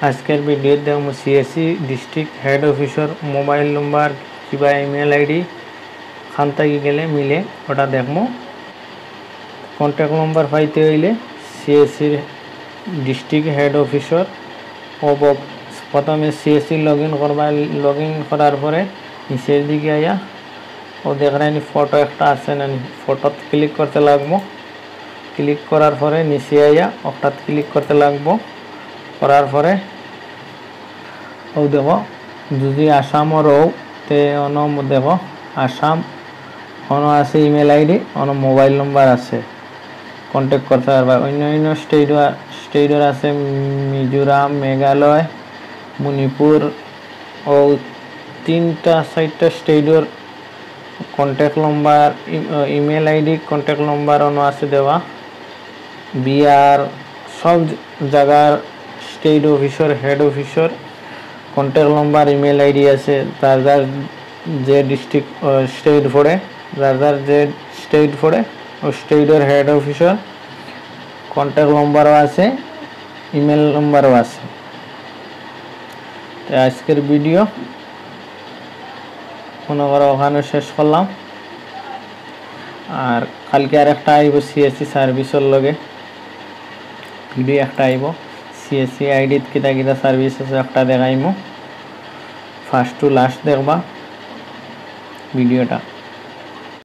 আজকের ভিডিও দেখব CSC district head officer mobile নম্বর কিংবা ইমেল আইডি খান থেকে গেলে মিলে ওটা দেখব। কন্ট্যাক্ট নম্বর পাইতে হইলে সিএসসির ডিস্ট্রিক্ট হেড অফিসর প্রথমে সিএসসি লগ ইন করার পরে নিচের দিকে আয়া ও দেখেন ফটো একটা আছে না, ফটোত ক্লিক করতে লাগবো। ক্লিক করার পরে নিচে আয়া ওটাত ক্লিক করতে লাগবো। করার পরে ও দেখো যদি আসামর তে অন দেখো আসাম অন আছে ইমেল আইডি অন মোবাইল নম্বর আছে কন্ট্যাক্ট করতে পারবা। অন্য স্টেটর আছে মিজোরাম, মেঘালয়, মণিপুর ও 3-4টা স্টেটর contact number email ID contact number অন আছে দেওয়া। বিহার সব জায়গার স্টেট অফিসর হেড অফিসর কন্ট্যাক্ট নম্বর ইমেল আইডি আছে। যার যার যে ডিস্ট্রিক্ট স্টেট পড়ে যার যার যে স্টেট পড়ে ও স্টেটের হেড অফিসর কন্ট্যাক্ট নম্বরও আছে, ইমেল নম্বরও আছে। তো আজকের ভিডিও মনে করো ওখানে শেষ করলাম। আর কালকে আর একটা আইব সিএসসি সার্ভিসের লগে ভিডিও একটা আইব। সিএসসি আইডিত কিতা কিতা সার্ভিস আছে একটা দেখাইমু। ফার্স্ট টু লাস্ট দেখবা ভিডিওটা।